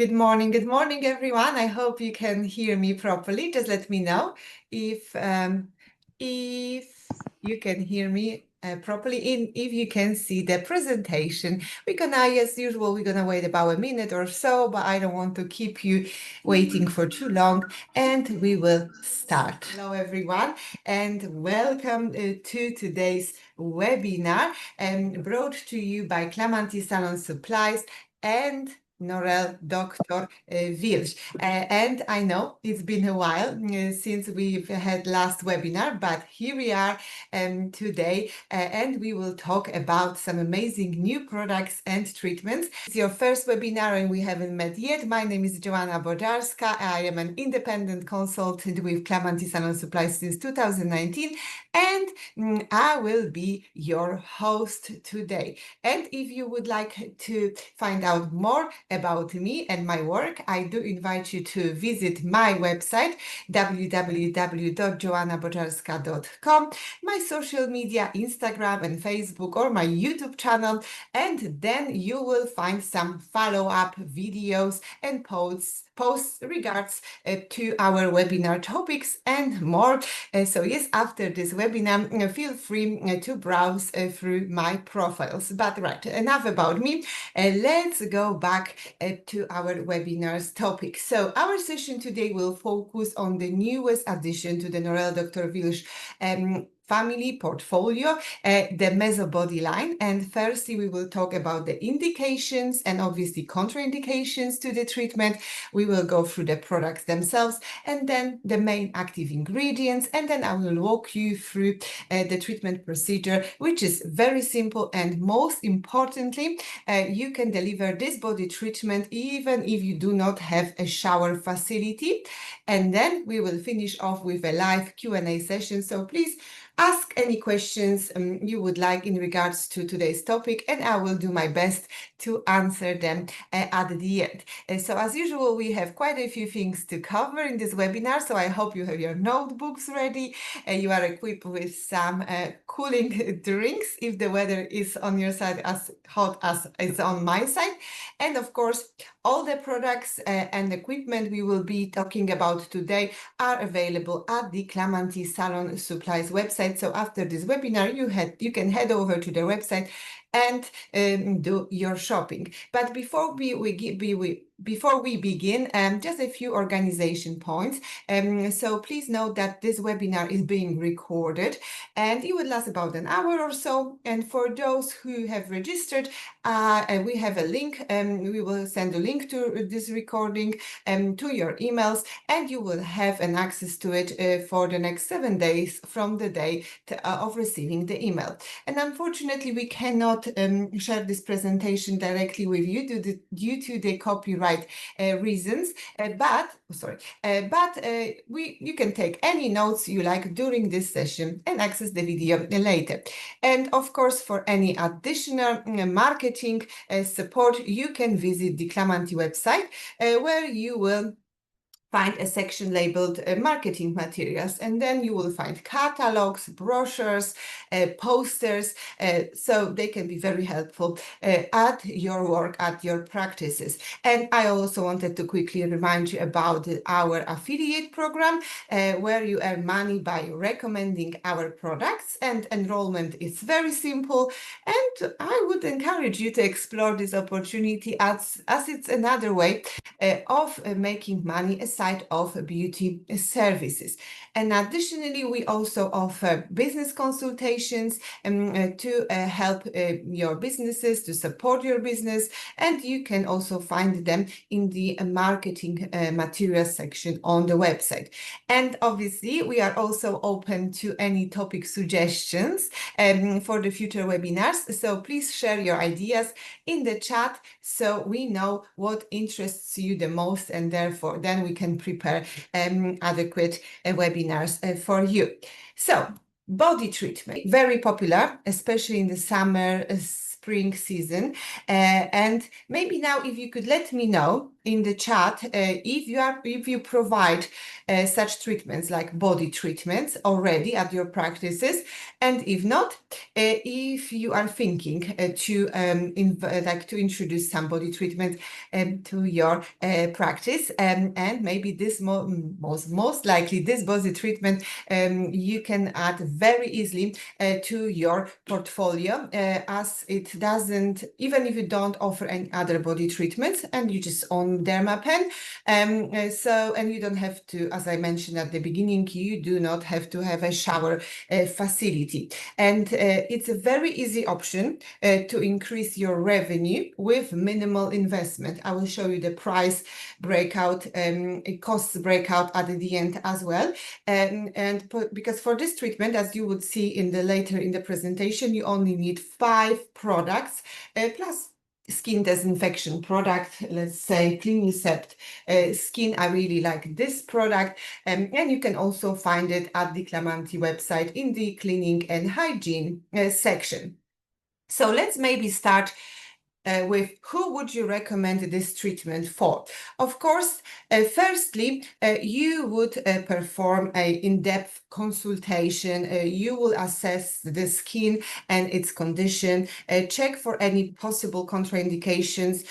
Good morning, everyone. I hope you can hear me properly. Just let me know if you can hear me properly, if you can see the presentation. As usual, we're gonna wait about a minute or so, but I don't want to keep you waiting for too long, and we will start. Hello, everyone, and welcome to today's webinar, brought to you by Clementi Salon Supplies and Norel, Dr. Wilsz. And I know it's been a while since we've had last webinar, but here we are today, and we will talk about some amazing new products and treatments. It's your first webinar and we haven't met yet. My name is Joanna Bojarska. I am an independent consultant with Clementi Salon Supplies since 2019, and I will be your host today. And if you would like to find out more about me and my work, I do invite you to visit my website, www.joannabojarska.com, my social media, Instagram and Facebook, or my YouTube channel, and then you will find some follow-up videos and posts regards to our webinar topics and more. So yes, after this webinar, feel free to browse through my profiles. But right, enough about me. Let's go back to our webinar's topic. So our session today will focus on the newest addition to the Norel Dr. Wilsz family portfolio, the Mezo body line. And firstly, we will talk about the indications and obviously contraindications to the treatment. We will go through the products themselves and then the main active ingredients. And then I will walk you through the treatment procedure, which is very simple. And most importantly, you can deliver this body treatment even if you do not have a shower facility. And then we will finish off with a live Q&A session. So please ask any questions you would like in regards to today's topic, and I will do my best to answer them at the end. So as usual, we have quite a few things to cover in this webinar, so I hope you have your notebooks ready. You are equipped with some cooling drinks if the weather is on your side as hot as it's on my side. And of course, all the products and equipment we will be talking about today are available at the Clementi Salon Supplies website. So after this webinar, you can head over to the website and do your shopping. But before we begin, just a few organization points. So please note that this webinar is being recorded and it will last about an hour or so. And for those who have registered, we have a link. We will send a link to this recording to your emails, and you will have an access to it for the next 7 days from the day of receiving the email. And unfortunately, we cannot share this presentation directly with you due to the copyright reasons, but you can take any notes you like during this session and access the video later. And of course, for any additional marketing support, you can visit the Clementi website where you will find a section labeled marketing materials, and then you will find catalogs, brochures, posters, so they can be very helpful at your work, at your practices. And I also wanted to quickly remind you about our affiliate program, where you earn money by recommending our products, and enrollment is very simple. And I would encourage you to explore this opportunity as it's another way of making money aside of beauty services. And additionally, we also offer business consultations to help your businesses, to support your business, and you can also find them in the marketing materials section on the website. And obviously, we are also open to any topic suggestions for the future webinars. So please share your ideas in the chat so we know what interests you the most, and therefore then we can prepare adequate webinars for you. So body treatment, very popular, especially in the summer spring season. And maybe now if you could let me know in the chat if you provide such treatments like body treatments already at your practices, and if not, if you are thinking to introduce some body treatment to your practice, and maybe this most likely this body treatment you can add very easily to your portfolio, as it doesn't, even if you don't offer any other body treatments and you just own Dermapen, and you don't have to, as I mentioned at the beginning, you do not have to have a shower facility, and it's a very easy option to increase your revenue with minimal investment. I will show you the price breakout, costs breakout at the end as well. Because for this treatment, as you would see later in the presentation, you only need 5 products plus skin disinfection product, let's say Clinicept Skin. I really like this product, and you can also find it at the Clamanti website in the cleaning and hygiene section. So let's maybe start with who would you recommend this treatment for? Of course, firstly, you would perform an in-depth consultation. You will assess the skin and its condition, check for any possible contraindications.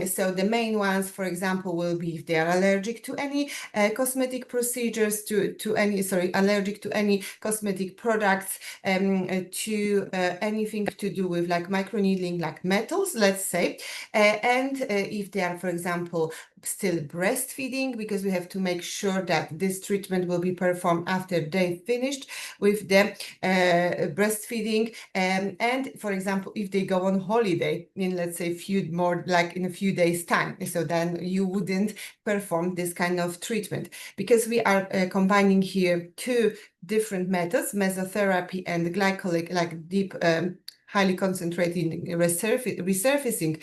So the main ones, for example, will be if they are allergic to any cosmetic procedures, allergic to any cosmetic products, to anything to do with like microneedling, like metals, let's say, and if they are, for example, still breastfeeding, because we have to make sure that this treatment will be performed after they finished with the breastfeeding, and for example, if they go on holiday in, let's say, in a few days time, so then you wouldn't perform this kind of treatment, because we are combining here 2 different methods, mesotherapy and glycolic, like deep highly concentrated resurfacing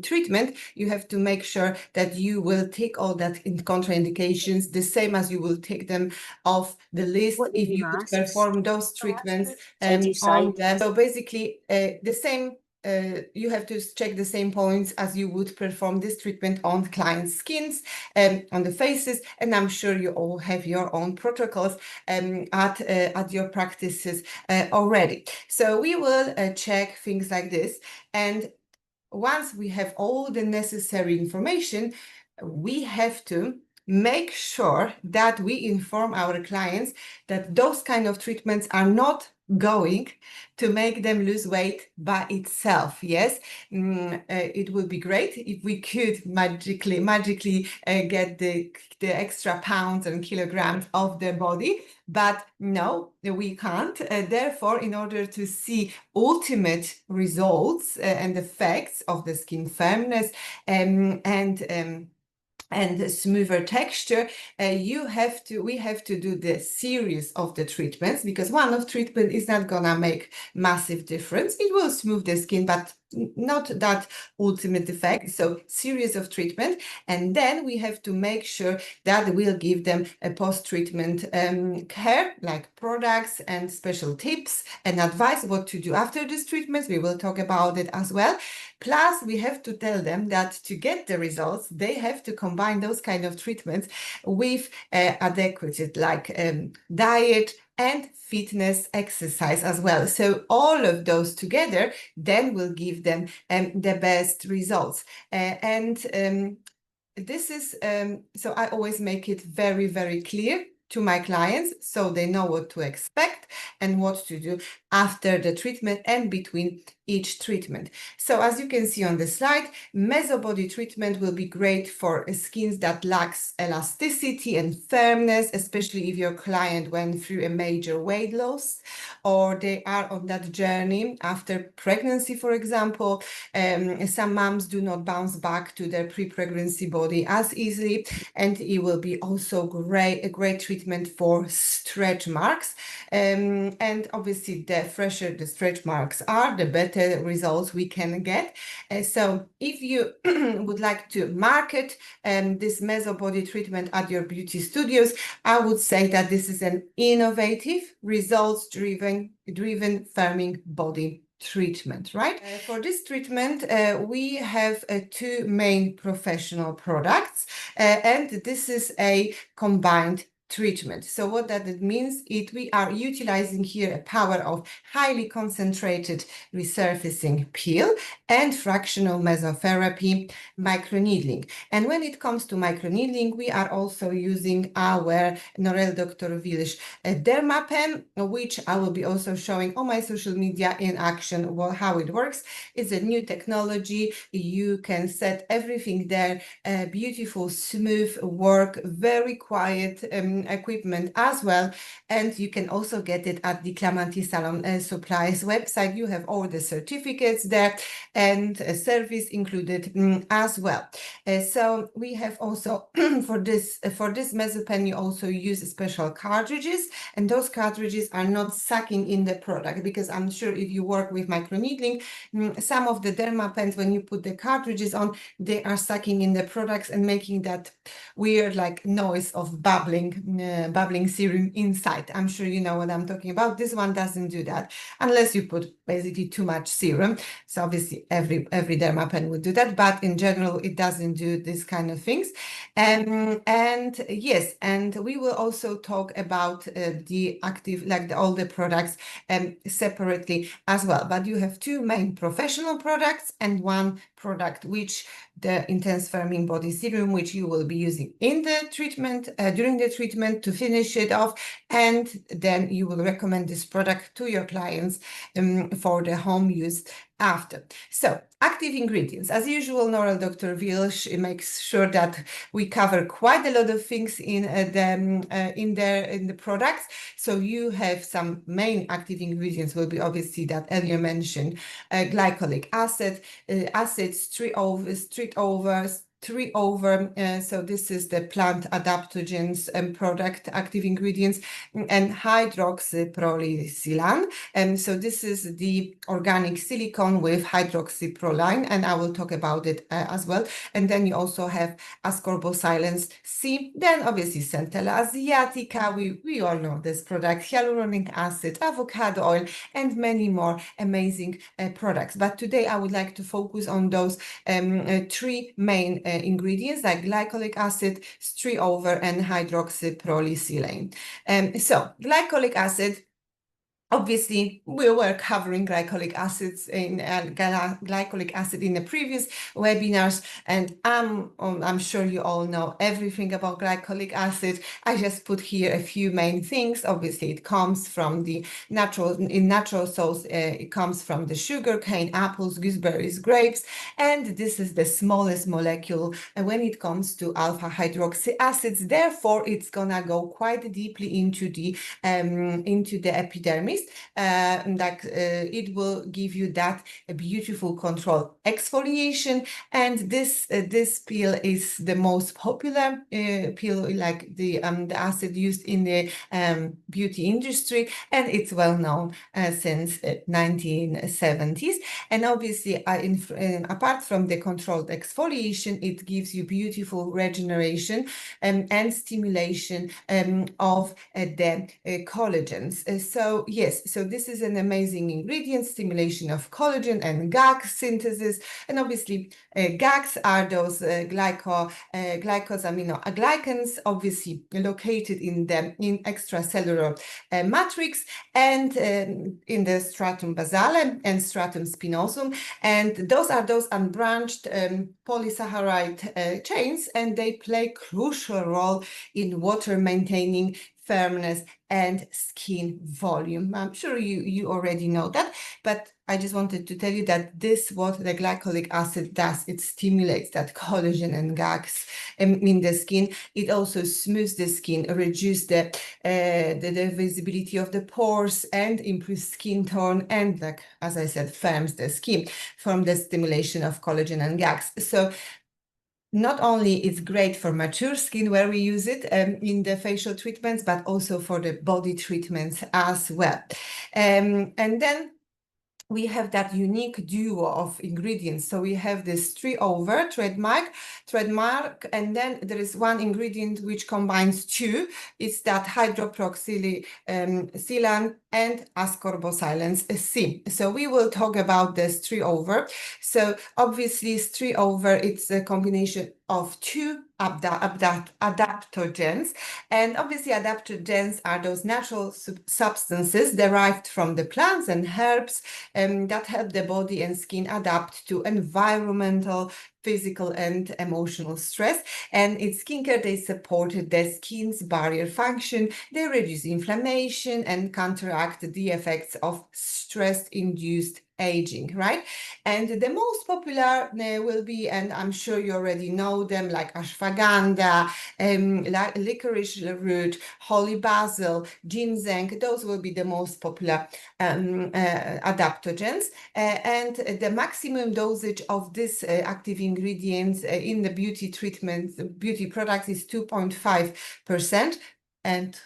treatment. You have to make sure that you will take all that in contraindications the same as you will take them off the list if you would perform those treatments on them. So basically the same, you have to check the same points as you would perform this treatment on client skins, on the faces, and I'm sure you all have your own protocols at your practices already. So we will check things like this, and once we have all the necessary information, we have to make sure that we inform our clients that those kind of treatments are not going to make them lose weight by itself. Yes, it would be great if we could magically get the extra pounds and kilograms of their body, but no, we can't. Therefore, in order to see ultimate results and effects of the skin firmness and smoother texture, we have to do the series of the treatments, because one of treatment is not gonna make massive difference. It will smooth the skin, but not that ultimate effect. So series of treatment, and then we have to make sure that we'll give them a post-treatment care, like products and special tips and advice what to do after this treatment. We will talk about it as well. Plus, we have to tell them that to get the results, they have to combine those kind of treatments with adequate, like diet and fitness exercise as well. So all of those together then will give them the best results. This is, so I always make it very, very clear to my clients so they know what to expect and what to do after the treatment and between each treatment. So as you can see on the slide, Mezo body treatment will be great for skins that lacks elasticity and firmness, especially if your client went through a major weight loss or they are on that journey after pregnancy, for example. Some moms do not bounce back to their pre-pregnancy body as easily, and it will be also a great treatment for stretch marks. And obviously, the fresher the stretch marks are, the better results we can get. So if you would like to market this Mezo body treatment at your beauty studios, I would say that this is an innovative, results-driven firming body treatment, right? For this treatment, we have two main professional products, and this is a combined treatment. So what that it means, we are utilizing here a power of highly concentrated resurfacing peel and fractional mesotherapy microneedling. And when it comes to microneedling, we are also using our Norel Dr. Wilsz dermapen, which I will be also showing on my social media in action, how it works. It's a new technology. You can set everything there, beautiful, smooth work, very quiet equipment as well. And you can also get it at the Clamanti Salon Supplies website. You have all the certificates there and a service included as well. So we have also for this mesopen, you also use special cartridges, and those cartridges are not sucking in the product, because I'm sure if you work with microneedling, some of the dermapens, when you put the cartridges on, they are sucking in the products and making that weird like noise of bubbling serum inside. I'm sure you know what I'm talking about. This one doesn't do that unless you put basically too much serum. So obviously every dermapen would do that, but in general it doesn't do this kind of things. And yes, and we will also talk about the active, like all the products separately as well. But you have two main professional products and one product which the intense firming body serum, which you will be using in the treatment, during the treatment to finish it off, and then you will recommend this product to your clients for the home use after. So active ingredients, as usual, Norel Dr. Wilsz makes sure that we cover quite a lot of things in the products. So you have some main active ingredients will be obviously that earlier mentioned glycolic acid, street over. So this is the plant adaptogens and product active ingredients, and hydroxyprolysilan. And so this is the organic silicone with hydroxyproline, and I will talk about it as well. And then you also have ascorbosilane C, then obviously Centella asiatica, we all know this product, hyaluronic acid, avocado oil, and many more amazing products. But today I would like to focus on those three main ingredients, like glycolic acid, street over, and hydroxyprolysilane. So glycolic acid, obviously, we were covering glycolic acid in the previous webinars, and I'm sure you all know everything about glycolic acid. I just put here a few main things. Obviously, it comes from the natural source. It comes from the sugar cane, apples, gooseberries, grapes, and this is the smallest molecule when it comes to alpha hydroxy acids. Therefore, it's gonna go quite deeply into the epidermis. It will give you that beautiful control exfoliation, and this peel is the most popular peel, like the acid used in the beauty industry, and it's well known since 1970s. And obviously, apart from the controlled exfoliation, it gives you beautiful regeneration and stimulation of the collagens. So yes, so this is an amazing ingredient, stimulation of collagen and GAG synthesis. And obviously, GAGs are those glycosaminoglycans, obviously located in the extracellular matrix and in the stratum basale and stratum spinosum. And those are those unbranched polysaccharide chains, and they play crucial role in water maintaining firmness and skin volume. I'm sure you already know that, but I just wanted to tell you that this, what the glycolic acid does, it stimulates that collagen and GAGs in the skin. It also smooths the skin, reduces the visibility of the pores, and improves skin tone, and, like as I said, firms the skin from the stimulation of collagen and GAGs. So not only it's great for mature skin where we use it in the facial treatments, but also for the body treatments as well. And then we have that unique duo of ingredients. So we have this 3-over trademark, and then there is one ingredient which combines two. It's that hydroxysilane and ascorbosilane C. So we will talk about this 3-over. So obviously, 3-over, it's a combination of two adaptogens, and obviously adaptogens are those natural substances derived from the plants and herbs that help the body and skin adapt to environmental, physical, and emotional stress. And in skincare, they support the skin's barrier function, they reduce inflammation and counteract the effects of stress-induced aging, right? And the most popular will be, and I'm sure you already know them, like ashwagandha, licorice root, holy basil, ginseng. Those will be the most popular adaptogens. And the maximum dosage of this active ingredients in the beauty treatments, beauty products is 2.5%. And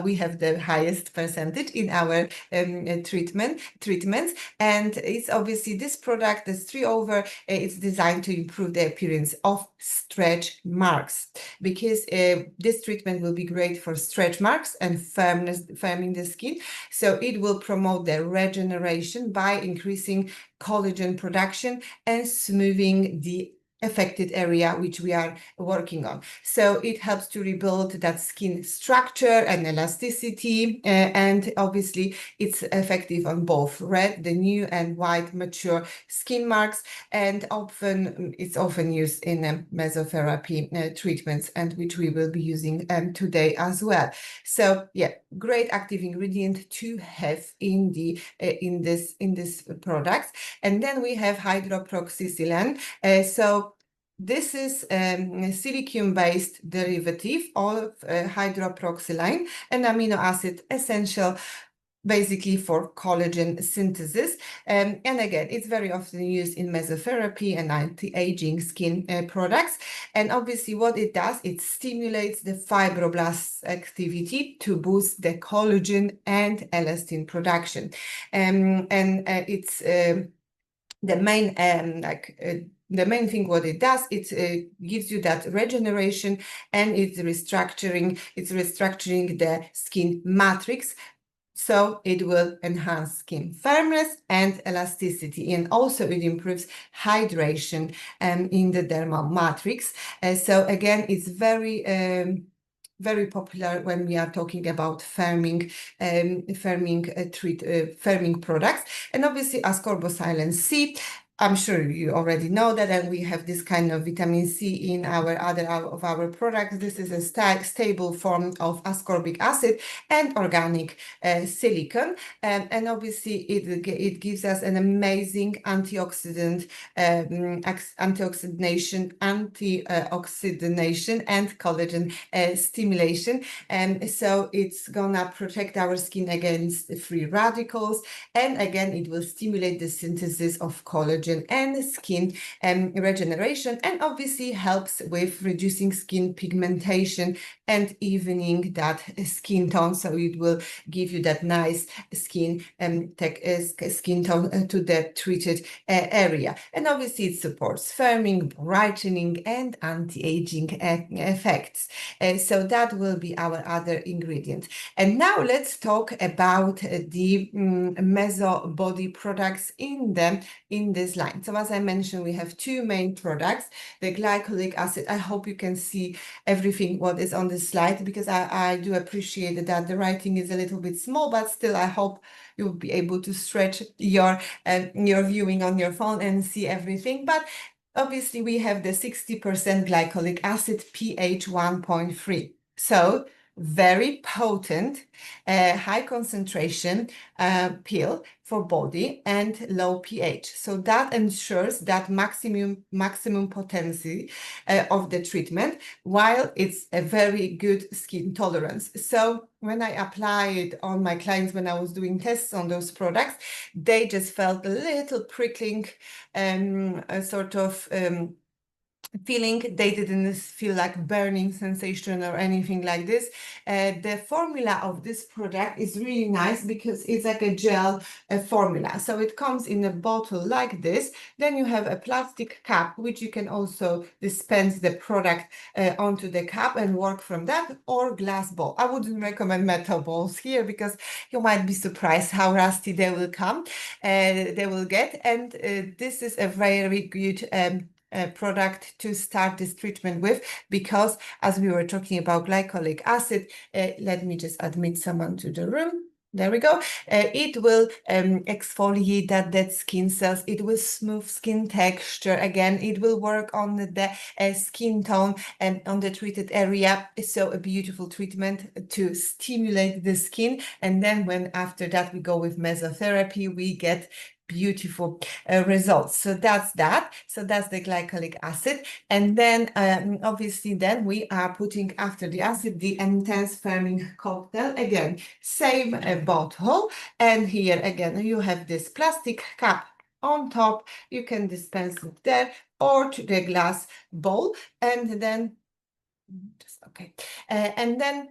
we have the highest percentage in our treatments, and it's obviously this product, this 3-over, it's designed to improve the appearance of stretch marks, because this treatment will be great for stretch marks and firming the skin. So it will promote the regeneration by increasing collagen production and smoothing the affected area which we are working on. So it helps to rebuild that skin structure and elasticity, and obviously it's effective on both red, the new, and white mature skin marks, and it's often used in mesotherapy treatments, and which we will be using today as well. So yeah, great active ingredient to have in the in this products. And then we have hydroxysilane. So this is a silicone-based derivative of hydroxysilane, an amino acid essential basically for collagen synthesis. And again, it's very often used in mesotherapy and anti-aging skin products. And obviously what it does, it stimulates the fibroblast activity to boost the collagen and elastin production. It's the main the main thing what it does, it gives you that regeneration, and it's restructuring the skin matrix. So it will enhance skin firmness and elasticity, and also it improves hydration in the dermal matrix. So again, it's very very popular when we are talking about firming products. And obviously ascorbosilane C, I'm sure you already know that, and we have this kind of vitamin C in our other of our products. This is a stable form of ascorbic acid and organic silicon, and obviously it gives us an amazing antioxidant, antioxidation, and collagen stimulation, and so it's gonna protect our skin against free radicals, and again it will stimulate the synthesis of collagen and skin regeneration, and obviously helps with reducing skin pigmentation and evening that skin tone. So it will give you that nice skin skin tone to the treated area. And obviously it supports firming, brightening, and anti-aging effects. So that will be our other ingredient. And now let's talk about the Mezo body products in this line. So as I mentioned, we have two main products, the glycolic acid. I hope you can see everything what is on this slide, because I do appreciate that the writing is a little bit small, but still I hope you'll be able to stretch your viewing on your phone and see everything. But obviously we have the 60% glycolic acid, pH 1.3. So very potent, high concentration pill for body and low pH. So that ensures that maximum potency of the treatment, while it's a very good skin tolerance. So when I applied on my clients, when I was doing tests on those products, they just felt a little prickling, sort of feeling. They didn't feel like burning sensation or anything like this. The formula of this product is really nice because it's like a gel formula. So it comes in a bottle like this. Then you have a plastic cup, which you can also dispense the product onto the cup and work from that, or glass bowl. I wouldn't recommend metal bowls here because you might be surprised how rusty they will come, they will get. And this is a very good product to start this treatment with, because as we were talking about glycolic acid, let me just admit someone to the room. There we go. It will exfoliate that dead skin cells. It will smooth skin texture. Again, it will work on the skin tone and on the treated area. So a beautiful treatment to stimulate the skin. And then when after that we go with mesotherapy, we get beautiful results. So that's that. So that's the glycolic acid. And then obviously then we are putting after the acid the intense firming cocktail. Again, same bottle. And here again you have this plastic cup on top. You can dispense it there or to the glass bowl. And then just okay. And then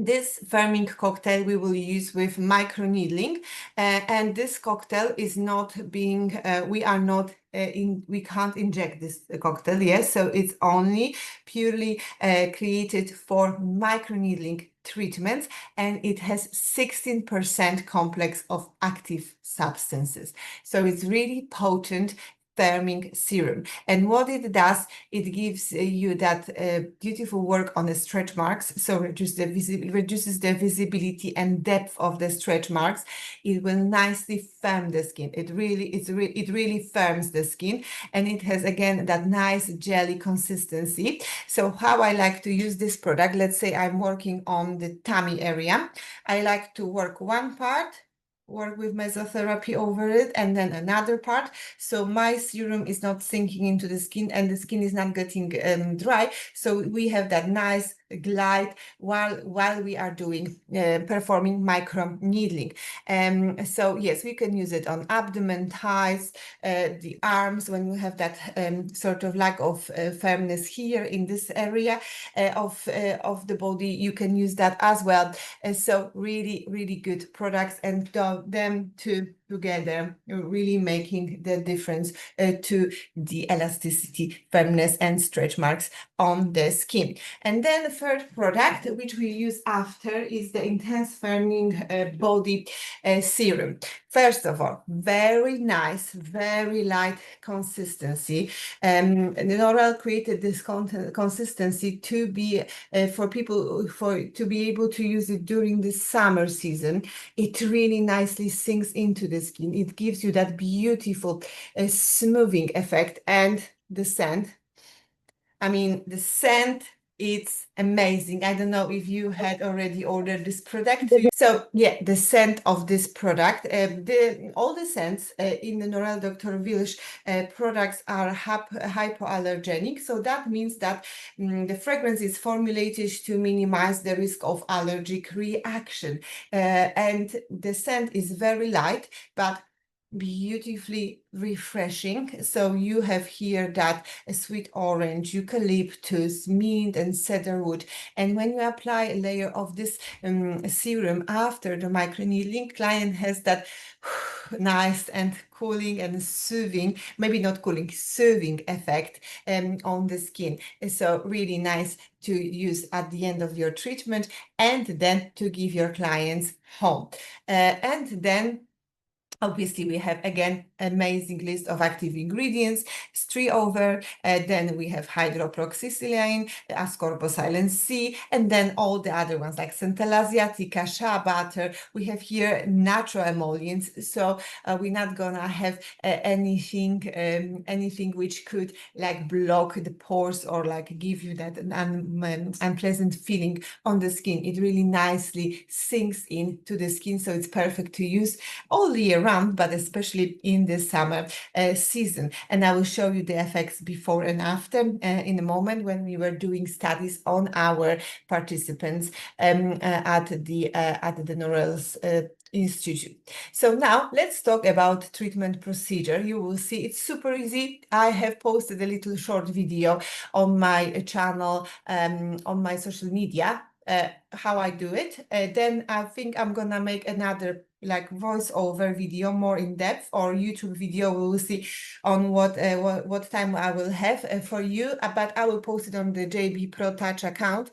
this firming cocktail we will use with microneedling, and this cocktail is not being, we are not we can't inject this cocktail, yes, so it's only purely created for microneedling treatments, and it has 16% complex of active substances. So it's really potent firming serum. And what it does, it gives you that beautiful work on the stretch marks, so reduces the visibility and depth of the stretch marks. It will nicely firm the skin. It really firms the skin, and it has again that nice jelly consistency. So how I like to use this product, let's say I'm working on the tummy area, I like to work one part, work with mesotherapy over it, and then another part, so my serum is not sinking into the skin and the skin is not getting dry, so we have that nice glide while we are doing performing micro needling. So yes, we can use it on abdomen, thighs, the arms, when we have that sort of lack of firmness here in this area of the body. You can use that as well. So really good products, and them two together really making the difference to the elasticity, firmness, and stretch marks on the skin. And then the third product, which we use after, is the intense firming body serum. First of all, very nice, very light consistency. Norel created this consistency to be for people to be able to use it during the summer season. It really nicely sinks into the skin. It gives you that beautiful smoothing effect, and the scent. I mean, the scent, it's amazing. I don't know if you had already ordered this product. So yeah, the scent of this product, all the scents in the Norel Dr. Wilsz products are hypoallergenic. So that means that the fragrance is formulated to minimize the risk of allergic reaction. And the scent is very light, but beautifully refreshing. So you have here that sweet orange, eucalyptus, mint, and cedarwood. And when you apply a layer of this serum after the microneedling, client has that nice and cooling and soothing, maybe not cooling, soothing effect on the skin. So really nice to use at the end of your treatment, and then to give your clients home. And then obviously, we have, again, amazing list of active ingredients, stree over, then we have hydroxyproline, ascorbosilin C, and then all the other ones like Centella asiatica, shea butter. We have here natural emollients, so we're not gonna have anything which could like block the pores or like give you that unpleasant feeling on the skin. It really nicely sinks into the skin, so it's perfect to use all year round, but especially in the summer season. And I will show you the effects before and after in a moment, when we were doing studies on our participants at the Norel's institute. So now let's talk about treatment procedure. You will see it's super easy. I have posted a little short video on my channel, on my social media, how I do it. Then I think I'm gonna make another like voiceover video more in depth, or YouTube video. We will see on what time I will have for you, but I will post it on the JB Pro Touch account.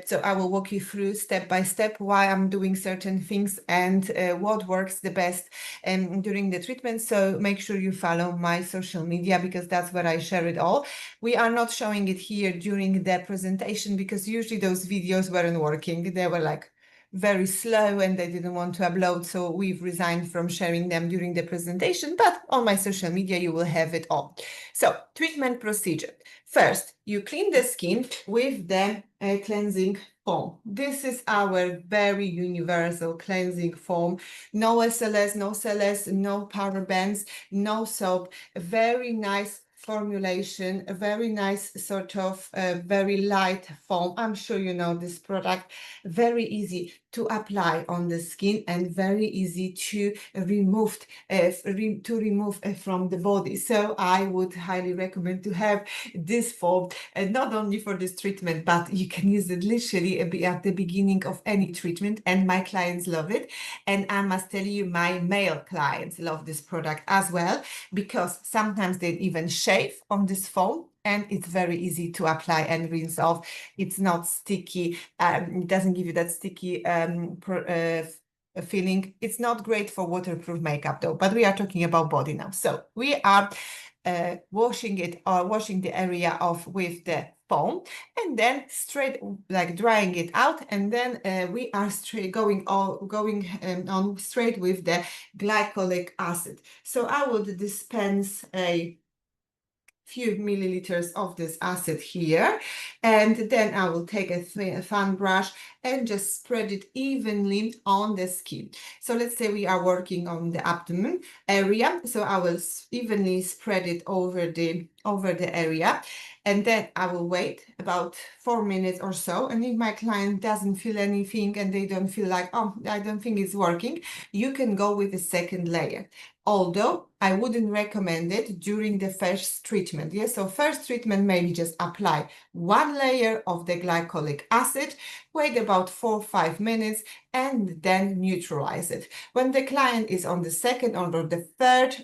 So I will walk you through step by step why I'm doing certain things and what works the best during the treatment. So make sure you follow my social media, because that's where I share it all. We are not showing it here during the presentation because usually those videos weren't working. They were like very slow and they didn't want to upload, so we've resigned from sharing them during the presentation, but on my social media you will have it all. So treatment procedure. First, you clean the skin with the cleansing foam. This is our very universal cleansing foam. No SLS, no SLS, no parabens, no soap. Very nice formulation, a very nice sort of very light foam. I'm sure you know this product. Very easy to apply on the skin and very easy to remove from the body. So I would highly recommend to have this foam, not only for this treatment, but you can use it literally at the beginning of any treatment, and my clients love it. And I must tell you, my male clients love this product as well, because sometimes they even shave on this foam, and it's very easy to apply and rinse off. It's not sticky. It doesn't give you that sticky feeling. It's not great for waterproof makeup though, but we are talking about body now. So we are washing the area off with the foam, and then straight like drying it out, and then we are going on straight with the glycolic acid. So I would dispense a few milliliters of this acid here, and then I will take a fan brush and just spread it evenly on the skin. So let's say we are working on the abdomen area, so I will evenly spread it over the area, and then I will wait about 4 minutes or so. And if my client doesn't feel anything and they don't feel like, oh, I don't think it's working, you can go with the second layer. Although I wouldn't recommend it during the first treatment. Yes, so first treatment, maybe just apply one layer of the glycolic acid, wait about 4 or 5 minutes, and then neutralize it. When the client is on the second or the third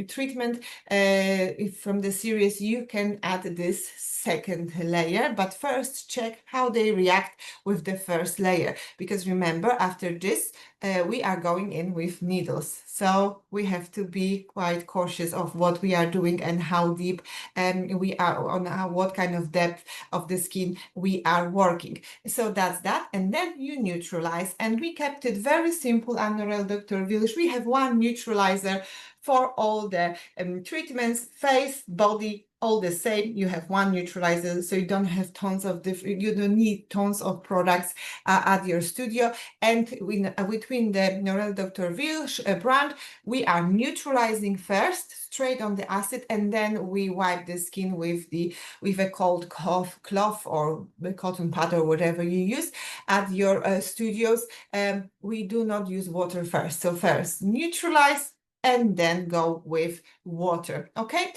treatment, if from the series, you can add this second layer, but first check how they react with the first layer, because remember, after this we are going in with needles, so we have to be quite cautious of what we are doing and how deep we are on what kind of depth of the skin we are working. So that's that, and then you neutralize, and we kept it very simple at Norel Dr. Wilsz. We have one neutralizer for all the treatments, face, body, all the same. You have one neutralizer, so you don't have you don't need tons of products at your studio. And between the Norel Dr. Wilsz brand, we are neutralizing first, straight on the acid, and then we wipe the skin with a cold cloth or the cotton pad or whatever you use at your studios. We do not use water first. So first neutralize, and then go with water. Okay,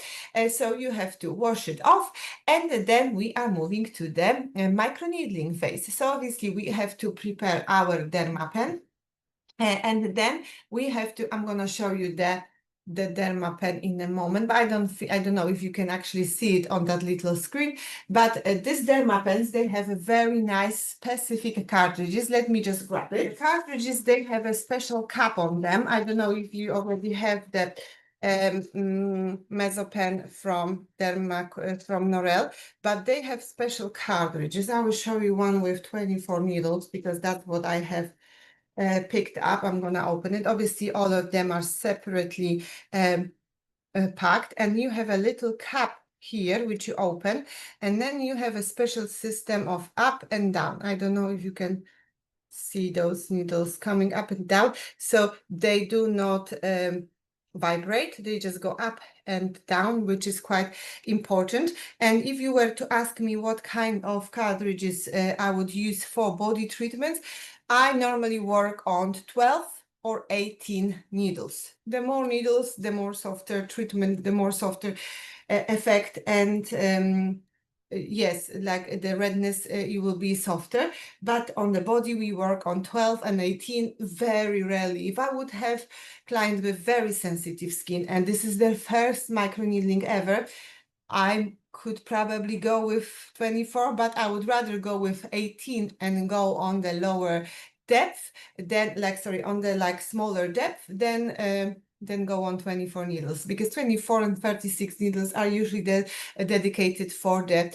so you have to wash it off, and then we are moving to the microneedling phase. So obviously we have to prepare our dermapen, and then we have to, I'm going to show you the dermapen in a moment, but I don't know if you can actually see it on that little screen. But these dermapens, they have a very nice specific cartridges. Let me just grab it. The cartridges, they have a special cap on them. I don't know if you already have that Mezo pen from Norel, but they have special cartridges. I will show you one with 24 needles, because that's what I have picked up. I'm gonna open it. Obviously, all of them are separately packed, and you have a little cap here which you open, and then you have a special system of up and down. I don't know if you can see those needles coming up and down, so they do not vibrate, they just go up and down, which is quite important. And if you were to ask me what kind of cartridges I would use for body treatments, I normally work on 12 or 18 needles. The more needles, the more softer treatment, the more softer effect, and yes, like the redness, it will be softer. But on the body, we work on 12 and 18 very rarely. If I would have clients with very sensitive skin, and this is their first microneedling ever, I could probably go with 24, but I would rather go with 18 and go on the lower depth, then on the smaller depth, then go on 24 needles, because 24 and 36 needles are usually dedicated for the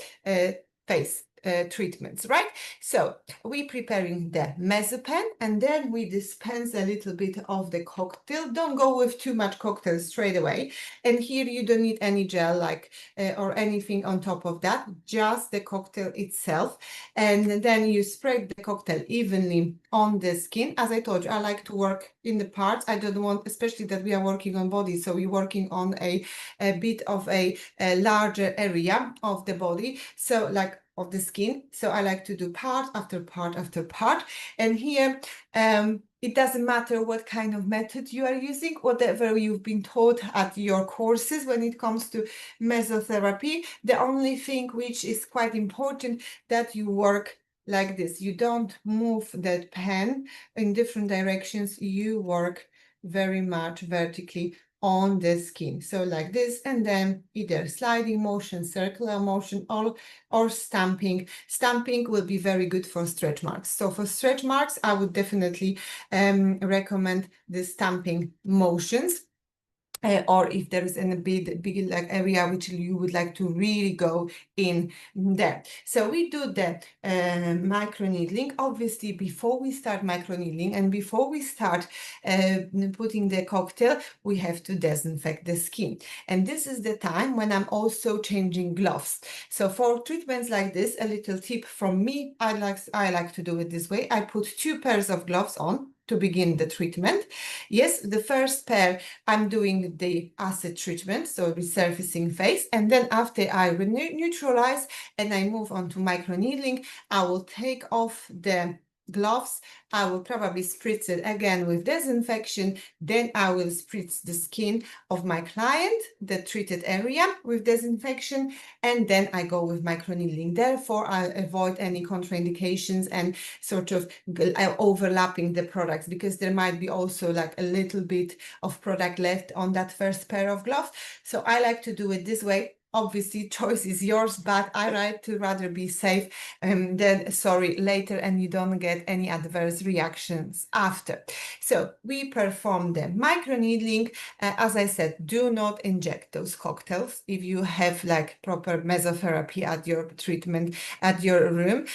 face treatments, right? So we preparing the Mezo pen, and then we dispense a little bit of the cocktail. Don't go with too much cocktail straight away. And here you don't need any gel or anything on top of that, just the cocktail itself. And then you spread the cocktail evenly on the skin. As I told you, I like to work in the parts. I don't want, especially that we are working on body, so we're working on a bit of a larger area of the body, so of the skin. So I like to do part after part after part. And here, it doesn't matter what kind of method you are using, whatever you've been taught at your courses when it comes to mesotherapy. The only thing which is quite important, that you work like this. You don't move that pen in different directions. You work very much vertically on the skin. So like this, and then either sliding motion, circular motion, or stamping. Stamping will be very good for stretch marks. So for stretch marks, I would definitely recommend the stamping motions. Or if there is a big area which you would like to really go in there. So we do the microneedling. Obviously, before we start microneedling and before we start putting the cocktail, we have to disinfect the skin. And this is the time when I'm also changing gloves. So for treatments like this, a little tip from me, I like to do it this way. I put 2 pairs of gloves on to begin the treatment. Yes, the first pair, I'm doing the acid treatment, so resurfacing phase. And then after I neutralize and I move on to microneedling, I will take off the gloves. I will probably spritz it again with disinfection. Then I will spritz the skin of my client, the treated area, with disinfection. And then I go with microneedling. Therefore, I avoid any contraindications and sort of overlapping the products, because there might be also like a little bit of product left on that first pair of gloves. So I like to do it this way. Obviously, choice is yours, but I like to rather be safe than sorry later and you don't get any adverse reactions after. So we perform the microneedling. As I said, do not inject those cocktails if you have like proper mesotherapy at your treatment, at your room.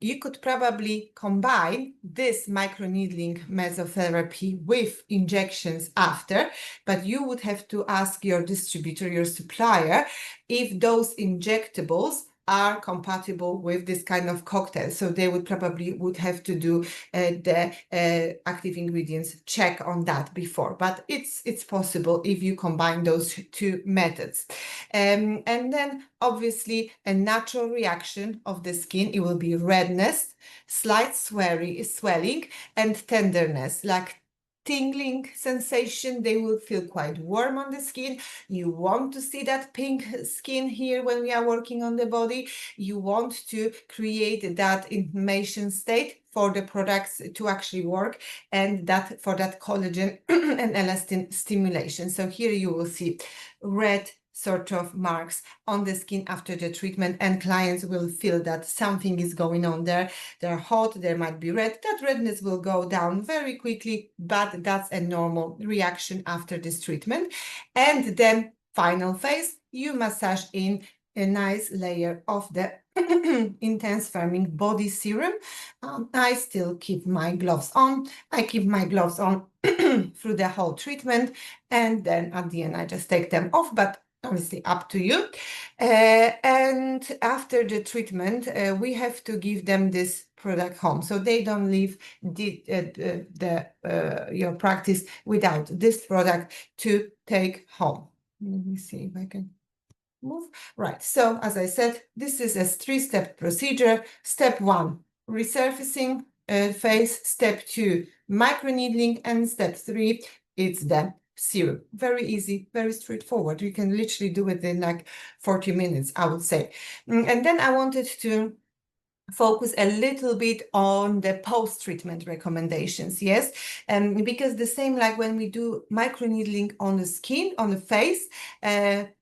You could probably combine this microneedling mesotherapy with injections after, but you would have to ask your distributor, your supplier, if those injectables are compatible with this kind of cocktail. So they would have to do the active ingredients check on that before, but it's possible if you combine those 2 methods. And then obviously a natural reaction of the skin, it will be redness, slight swelling, and tenderness, like tingling sensation. They will feel quite warm on the skin. You want to see that pink skin here when we are working on the body. You want to create that inflammation state for the products to actually work, and that for that collagen and elastin stimulation. So here you will see red sort of marks on the skin after the treatment, and clients will feel that something is going on there. They're hot, there might be red. That redness will go down very quickly, but that's a normal reaction after this treatment. And then final phase, you massage in a nice layer of the intense firming body serum. I still keep my gloves on. I keep my gloves on through the whole treatment, and then at the end I just take them off, but obviously up to you. And after the treatment, we have to give them this product home, so they don't leave your practice without this product to take home. Let me see if I can move. Right, so as I said, this is a 3-step procedure. Step 1, resurfacing phase. Step 2, microneedling, and step 3, it's the serum. Very easy, very straightforward. You can literally do it in like 40 minutes, I would say. And then I wanted to focus a little bit on the post-treatment recommendations, yes, because the same like when we do microneedling on the skin, on the face,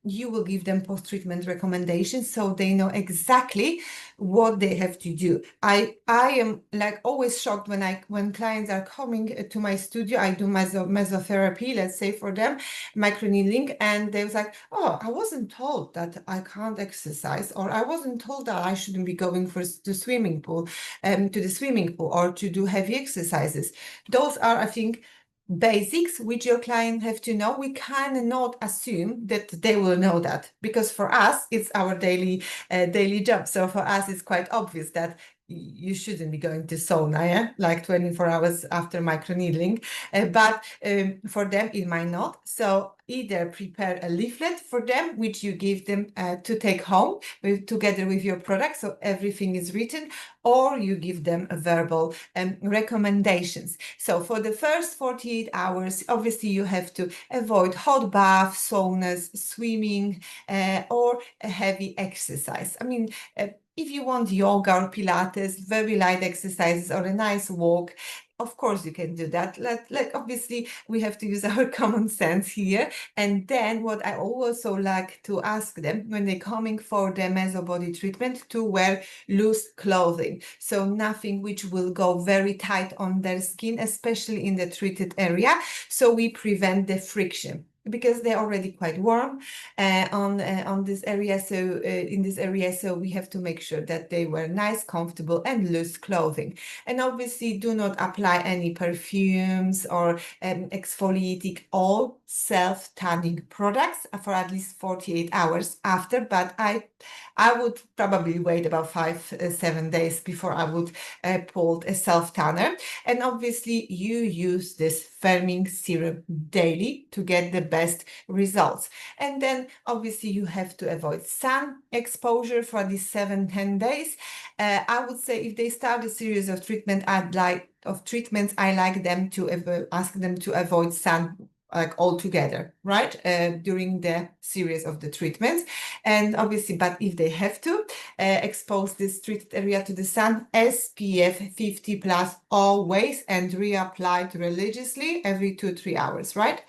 you will give them post-treatment recommendations so they know exactly what they have to do. I am like always shocked when clients are coming to my studio. I do mesotherapy, let's say for them, microneedling, and they was like, oh, I wasn't told that I can't exercise, or I wasn't told that I shouldn't be going to swimming pool, to the swimming pool, or to do heavy exercises. Those are, I think, basics which your client have to know. We cannot assume that they will know that, because for us it's our daily job. So for us it's quite obvious that you shouldn't be going to sauna, yeah? Like 24 hours after microneedling, but for them it might not. So either prepare a leaflet for them which you give them to take home together with your product, so everything is written, or you give them a verbal recommendations. So for the first 48 hours, obviously you have to avoid hot bath, saunas, swimming, or a heavy exercise. I mean, if you want yoga or Pilates, very light exercises, or a nice walk, of course you can do that. Obviously we have to use our common sense here. And then what I also like to ask them when they're coming for the Mezo body treatment, to wear loose clothing. So nothing which will go very tight on their skin, especially in the treated area. So we prevent the friction, because they're already quite warm on this area. So in this area, so we have to make sure that they wear nice, comfortable and loose clothing. And obviously do not apply any perfumes or exfoliating or self-tanning products for at least 48 hours after. But I would probably wait about 5-7 days before I would pull a self-tanner. And obviously you use this firming serum daily to get the best results. And then obviously you have to avoid sun exposure for at least 7-10 days. I would say if they start a series of treatments, I like them to ask them to avoid sun like altogether, right? During the series of the treatments. And obviously, but if they have to expose this treated area to the sun, SPF 50 plus always, and reapplied religiously every 2-3 hours, right?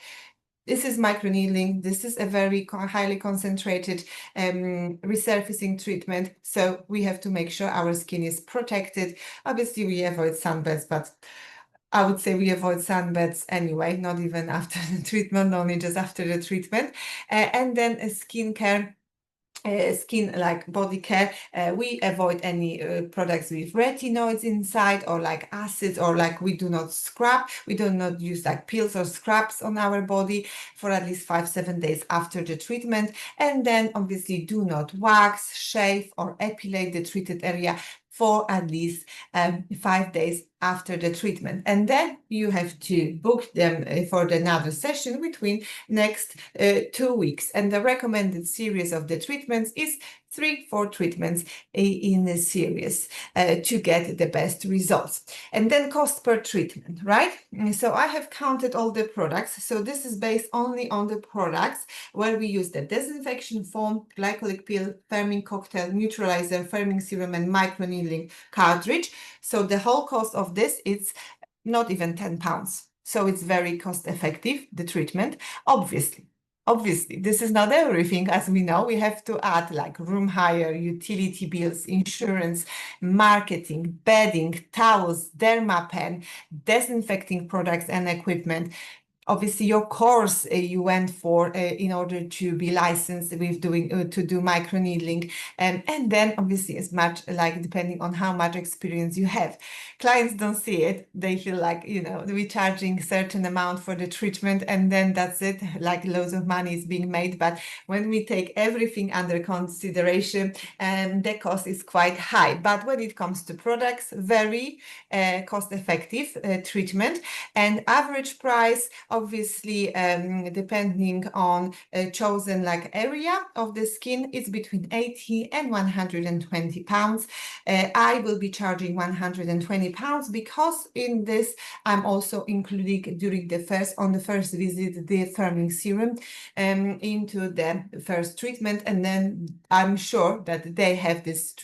This is microneedling. This is a very highly concentrated resurfacing treatment. So we have to make sure our skin is protected. Obviously, we avoid sunbaths, but I would say we avoid sunbaths anyway, not even after the treatment, only just after the treatment. And then skincare. Skin like body care, we avoid any products with retinoids inside, or like acids, or like we do not scrub. We do not use like pills or scrubs on our body for at least 5-7 days after the treatment. And then obviously do not wax, shave or epilate the treated area for at least 5 days after the treatment. And then you have to book them for another session between next 2 weeks. And the recommended series of the treatments is 3-4 treatments in a series to get the best results. And then cost per treatment, right? So I have counted all the products. So this is based only on the products where we use the disinfection foam, glycolic pill, firming cocktail, neutralizer, firming serum, and microneedling cartridge. So the whole cost of this is not even £10. So it's very cost effective, the treatment, obviously. Obviously, this is not everything. As we know, we have to add like room hire, utility bills, insurance, marketing, bedding, towels, dermapen, disinfecting products and equipment. Obviously, your course you went for in order to be licensed with to do microneedling, and then obviously as much like depending on how much experience you have. Clients don't see it; they feel like we're charging certain amount for the treatment, and then that's it. Like loads of money is being made. But when we take everything under consideration, the cost is quite high. But when it comes to products, very cost-effective treatment, and average price obviously, depending on chosen like area of the skin, it's between 80 and 120 pounds. I will be charging 120 pounds because in this I'm also including during on the first visit the firming serum into the first treatment, and then I'm sure that they have this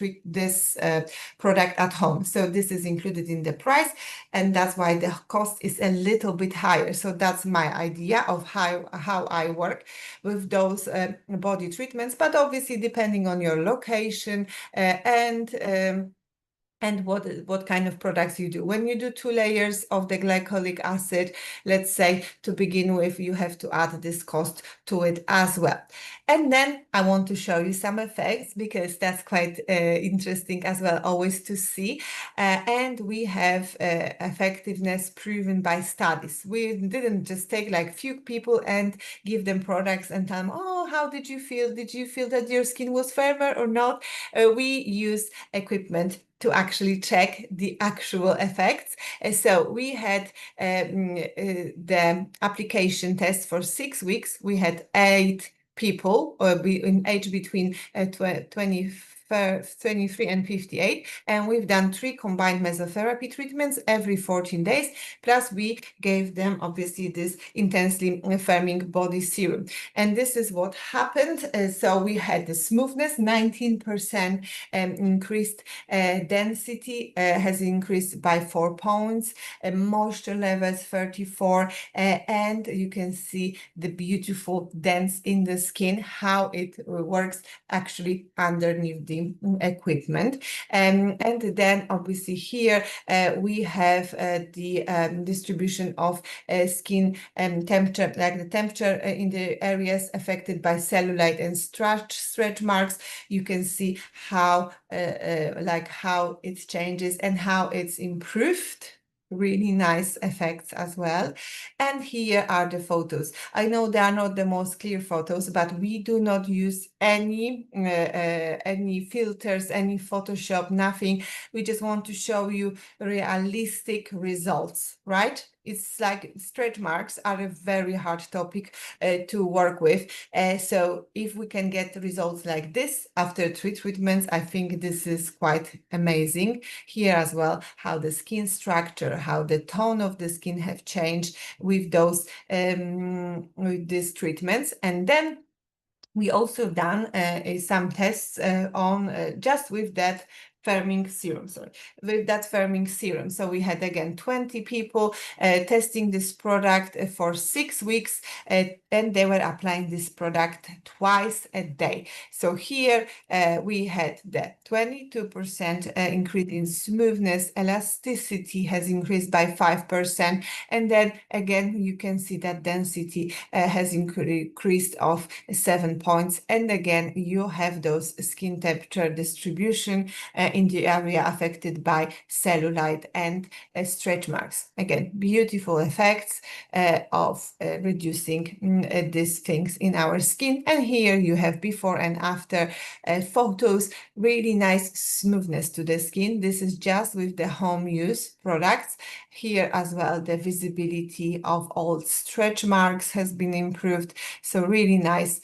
product at home. So this is included in the price, and that's why the cost is a little bit higher. So that's my idea of how I work with those body treatments, but obviously depending on your location and what kind of products you do. When you do 2 layers of the glycolic acid, let's say to begin with, you have to add this cost to it as well. And then I want to show you some effects because that's quite interesting as well, always to see. And we have effectiveness proven by studies. We didn't just take like few people and give them products and tell them, oh, how did you feel? Did you feel that your skin was firmer or not? We use equipment to actually check the actual effects. So we had the application test for 6 weeks. We had 8 people in age between 23 and 58, and we've done 3 combined mesotherapy treatments every 14 days, plus we gave them obviously this intensely firming body serum. And this is what happened. So we had the smoothness, 19% increased density has increased by 4 pounds, moisture levels 34, and you can see the beautiful dents in the skin, how it works actually underneath the equipment. And then obviously here we have the distribution of skin temperature, like the temperature in the areas affected by cellulite and stretch marks. You can see how how it changes and how it's improved. Really nice effects as well. And here are the photos. I know they are not the most clear photos, but we do not use any filters, any Photoshop, nothing. We just want to show you realistic results, right? It's like stretch marks are a very hard topic to work with. So if we can get results like this after 3 treatments, I think this is quite amazing. Here as well, how the skin structure, how the tone of the skin have changed with those with these treatments. And then we also done some tests on just with that firming serum, So we had again 20 people testing this product for 6 weeks, and they were applying this product twice a day. So here we had the 22% increase in smoothness, elasticity has increased by 5%, and then again you can see that density has increased of 7 points, and again you have those skin temperature distribution in the area affected by cellulite and stretch marks. Again, beautiful effects of reducing these things in our skin. And here you have before and after photos, really nice smoothness to the skin. This is just with the home use products. Here as well, the visibility of all stretch marks has been improved. So really nice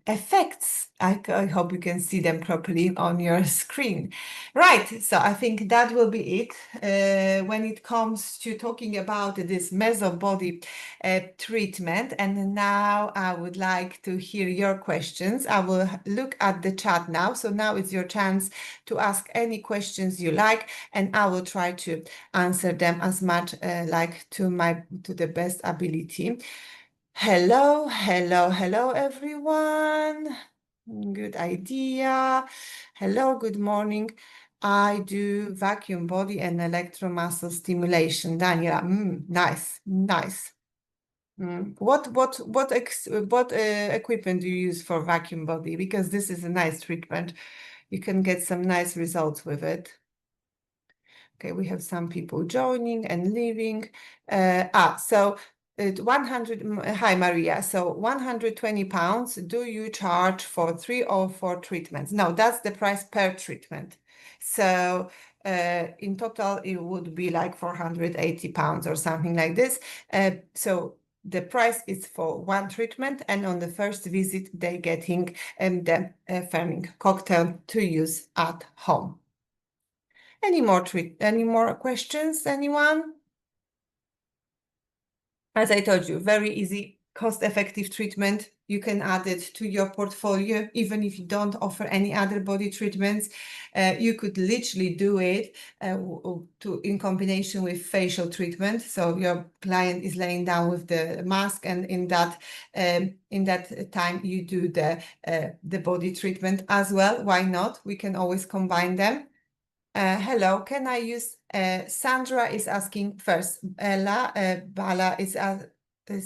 effects. I hope you can see them properly on your screen. Right, so I think that will be it when it comes to talking about this Mezo body treatment. And now I would like to hear your questions. I will look at the chat now. So now is your chance to ask any questions you like, and I will try to answer them as much to the best ability. Hello, hello, hello, everyone. Good idea. Hello, good morning. I do vacuum body and electromuscle stimulation. Daniela, nice, nice. What equipment do you use for vacuum body? Because this is a nice treatment. You can get some nice results with it. Okay, we have some people joining and leaving. So 100, hi Maria, so 120 pounds, do you charge for 3 or 4 treatments? No, that's the price per treatment. So in total, it would be like 480 pounds or something like this. So the price is for one treatment, and on the first visit, they getting the firming cocktail to use at home. Any more questions, anyone? As I told you, very easy, cost-effective treatment. You can add it to your portfolio, even if you don't offer any other body treatments. You could literally do it in combination with facial treatment. So your client is laying down with the mask, and in that time you do the body treatment as well. Why not? We can always combine them. Hello, can I use Sandra is asking first. Bala is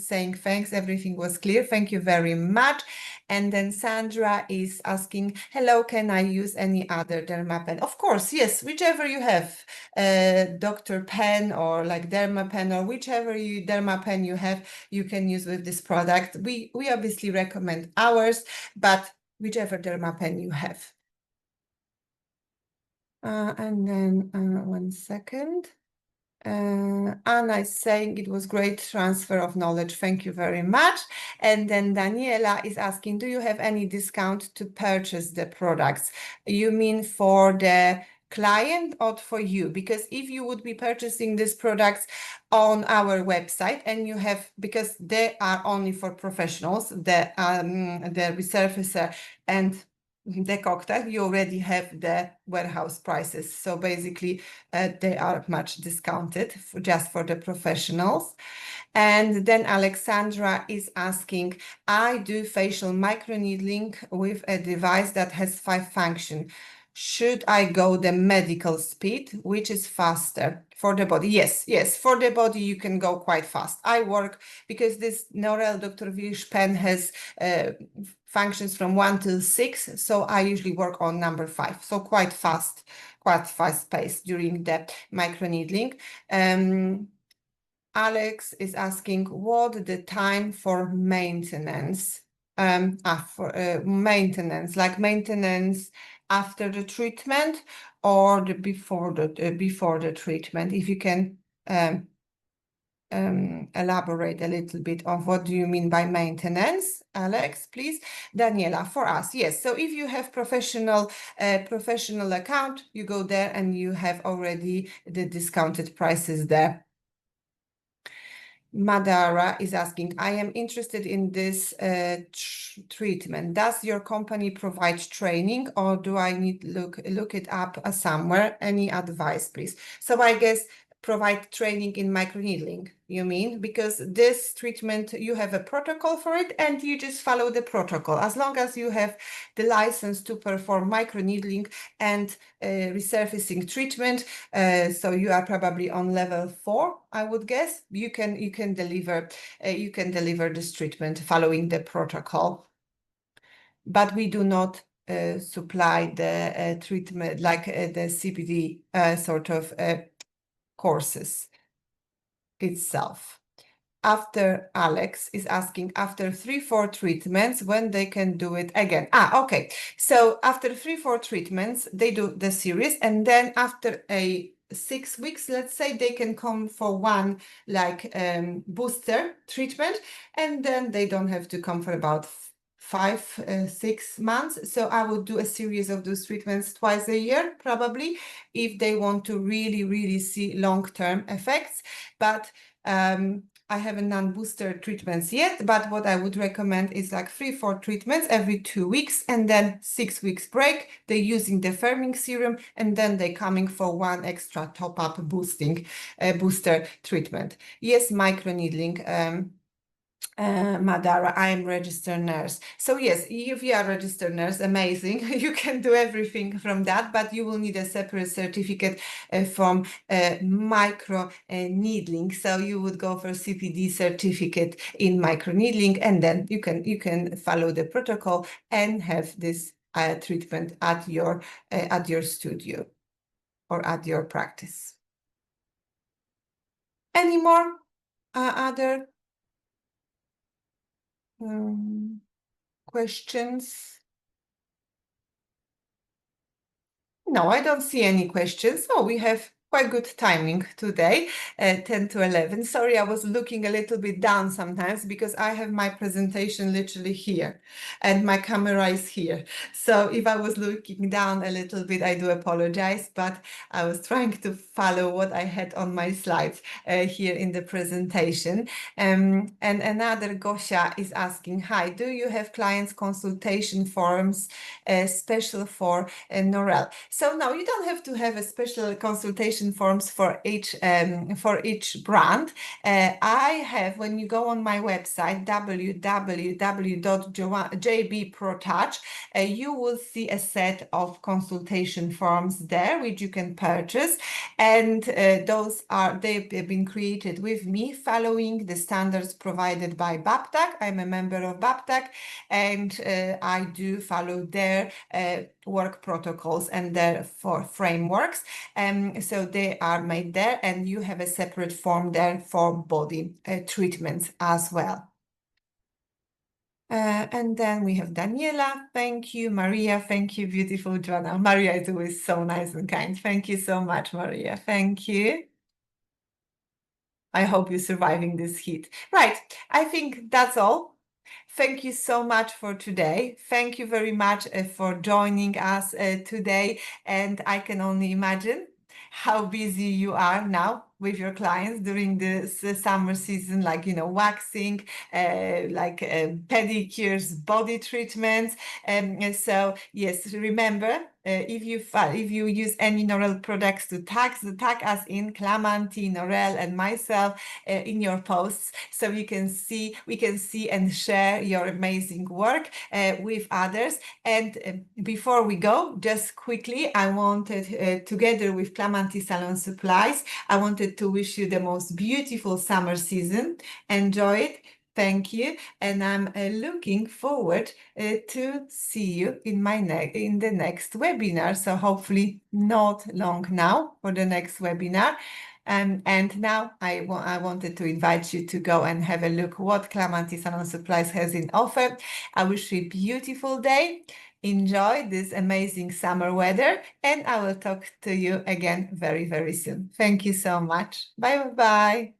saying thanks, everything was clear. Thank you very much. And then Sandra is asking, hello, can I use any other Dermapen? Of course, yes, whichever you have, Dr. Pen or like Dermapen or whichever Dermapen you have, you can use with this product. We obviously recommend ours, but whichever Dermapen you have. And then one second. Anna is saying it was great transfer of knowledge. Thank you very much. And then Daniela is asking, do you have any discount to purchase the products? You mean for the client or for you? Because if you would be purchasing these products on our website and you have, because they are only for professionals, the resurfacer and the cocktail, you already have the warehouse prices. So basically, they are much discounted just for the professionals. And then Alexandra is asking, I do facial microneedling with a device that has 5 functions. Should I go the medical speed, which is faster for the body? Yes, for the body you can go quite fast. I work because this Norel Dr. Wilsz pen has functions from 1 to 6, so I usually work on number 5, so quite fast pace during the microneedling. Alex is asking what the time for maintenance. Maintenance, like maintenance after the treatment or before the treatment. If you can elaborate a little bit on what do you mean by maintenance, Alex, please. Daniela, for us, yes. So if you have professional account, you go there and you have already the discounted prices there. Madara is asking, I am interested in this treatment. Does your company provide training or do I need to look it up somewhere? Any advice, please? So I guess provide training in microneedling, you mean? Because this treatment, you have a protocol for it and you just follow the protocol. As long as you have the license to perform microneedling and resurfacing treatment, so you are probably on level 4, I would guess, you can deliver this treatment following the protocol. But we do not supply the treatment like the CPD sort of courses itself. After Alex is asking after 3-4 treatments when they can do it again. Okay. So after 3-4 treatments, they do the series, and then after 6 weeks, let's say, they can come for one like booster treatment, and then they don't have to come for about 5-6 months. So I would do a series of those treatments twice a year, probably, if they want to really see long-term effects. But I haven't done booster treatments yet, but what I would recommend is like 3-4 treatments every 2 weeks and then 6 weeks break. They're using the firming serum and then they're coming for one extra top-up booster treatment. Yes, microneedling. Madara, I am registered nurse. So yes, if you are registered nurse, amazing. You can do everything from that, but you will need a separate certificate from micro needling. So you would go for CPD certificate in micro needling, and then you can follow the protocol and have this treatment at your studio or at your practice. Any more other questions? No, I don't see any questions. Oh, we have quite good timing today, 10 to 11. Sorry, I was looking a little bit down sometimes because I have my presentation literally here and my camera is here. So if I was looking down a little bit, I do apologize, but I was trying to follow what I had on my slides here in the presentation. And another Gosia is asking, hi, do you have clients consultation forms special for Norel? So no, you don't have to have a special consultation forms for each brand. I have, when you go on my website, www.jbprotouch, you will see a set of consultation forms there, which you can purchase. And they've been created with me following the standards provided by BAPTAC. I'm a member of BAPTAC, and I do follow their work protocols and their frameworks. So they are made there, and you have a separate form there for body treatments as well. And then we have Daniela, thank you. Maria, thank you, beautiful Joanna. Maria is always so nice and kind. Thank you so much, Maria. Thank you. I hope you're surviving this heat. Right, I think that's all. Thank you so much for today. Thank you very much for joining us today. And I can only imagine how busy you are now with your clients during this summer season, like, waxing, pedicures, body treatments. So yes, remember, if you use any Norel products to tag us in Clamanti, Norel, and myself in your posts, so we can see and share your amazing work with others. And before we go, just quickly, I wanted, together with Clamanti Salon Supplies, I wanted to wish you the most beautiful summer season. Enjoy it. Thank you. And I'm looking forward to see you in the next webinar. So hopefully not long now for the next webinar. And now I wanted to invite you to go and have a look what Clamanti Salon Supplies has in offer. I wish you a beautiful day. Enjoy this amazing summer weather, and I will talk to you again very, very soon. Thank you so much. Bye bye.